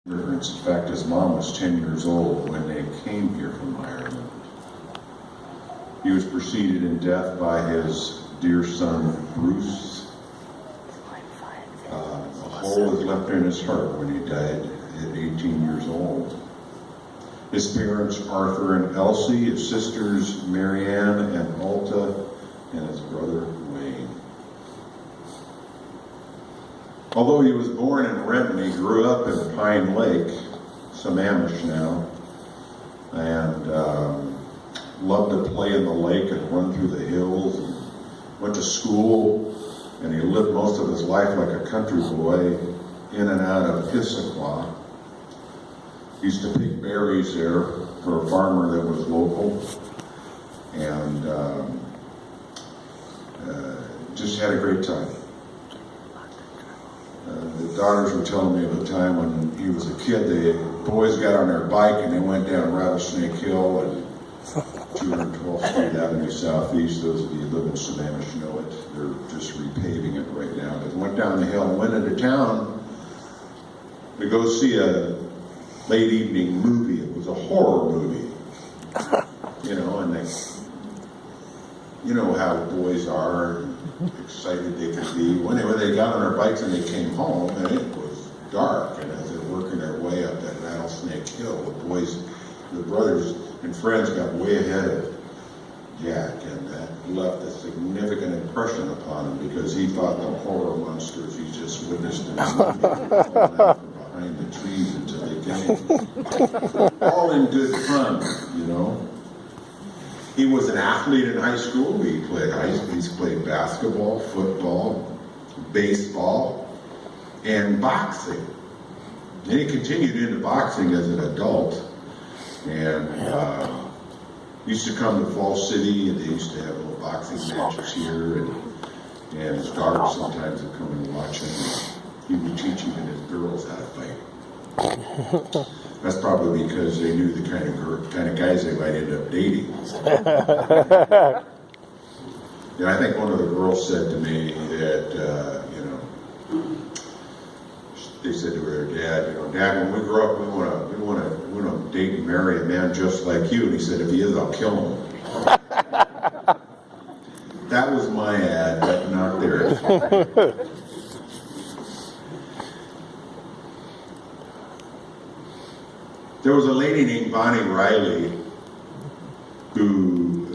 In fact, his mom was 10 years old when they came here from Ireland. He was preceded in death by his dear son, Bruce. A hole was left in his heart when he died at 18 years old. His parents, Arthur and Elsie, his sisters, Marianne and Alta, and his brother, Wayne. Although he was born in Renton, he grew up in Pine Lake, Sammamish now, and loved to play in the lake and run through the hills, and went to school, and he lived most of his life like a country boy in and out of Issaquah. He used to pick berries there for a farmer that was local, and just had a great time. The daughters were telling me of a time when he was a kid, the boys got on their bike and they went down Rattlesnake Hill and 212th Street Avenue Southeast. Those of you who live in Sammamish know it. They're just repaving it right now. They went down the hill and went into town to go see a late evening movie. It was a horror movie. And they, you know how boys are, excited they could be. Whenever they got on their bikes and they came home, and it was dark, and as they're working their way up that Rattlesnake Hill, the brothers and friends got way ahead of Jack, and that left a significant impression upon him because he thought the horror monsters he just witnessed in the movie were falling out from behind the trees until they came. All in good fun, He was an athlete in high school. He's played basketball, football, baseball, and boxing. And he continued into boxing as an adult. And used to come to Fall City, and they used to have little boxing matches here. And his daughters sometimes would come and watch him. He would teach even his girls how to fight. That's probably because they knew the kind of guys they might end up dating. I think one of the girls said to me that, they said to her dad, Dad, when we grow up, we want to date and marry a man just like you. And he said, if he is, I'll kill him. That was my ad, but not theirs. There was a lady named Bonnie Riley who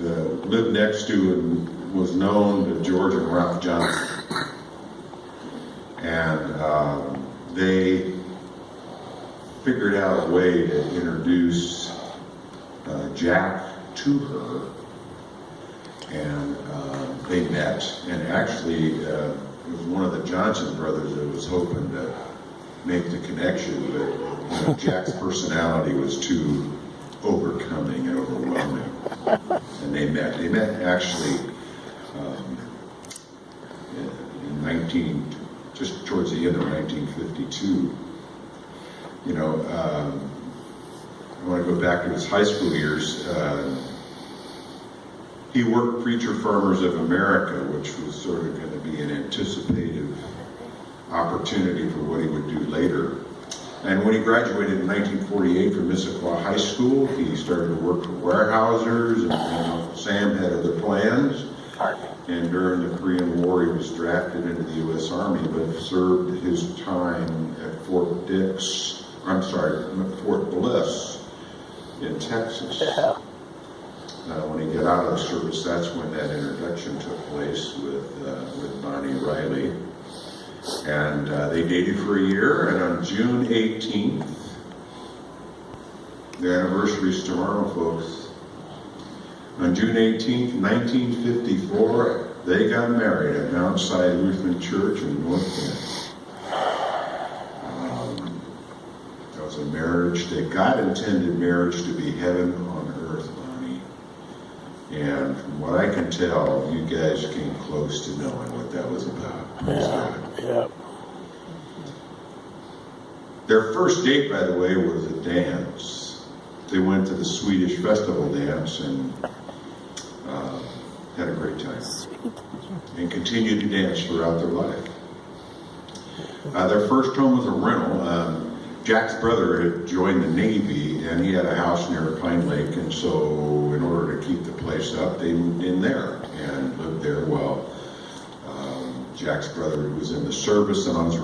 lived next to and was known to George and Ralph Johnson. And they figured out a way to introduce Jack to her. And they met. And actually, it was one of the Johnson brothers that was hoping to make the connection, but Jack's personality was too overcoming and overwhelming, and they met. They met actually just towards the end of 1952. I want to go back to his high school years. He worked Preacher Farmers of America, which was sort of going to be an anticipative opportunity for what he would do later. And when he graduated in 1948 from Issaquah High School, he started to work for Weyerhaeuser's, and Sam had other plans. And during the Korean War, he was drafted into the U.S. Army, but served his time at Fort Bliss in Texas. Yeah. When he got out of service, that's when that introduction took place with Bonnie Riley. And they dated for a year, and on June 18th, the anniversary's tomorrow, folks. On June 18th, 1954, they got married at Mount Si Lutheran Church in North Bend. That was a marriage that God intended marriage to be heaven on earth, Bonnie. And from what I can tell, you guys came close to knowing what that was about. Yeah. Their first date, by the way, was a dance. They went to the Swedish festival dance and had a great time. And continued to dance throughout their life. Their first home was a rental. Jack's brother had joined the Navy, and he had a house near Pine Lake, and so in order to keep the place up, they moved in there and lived there. Well, Jack's brother was in the service, and on his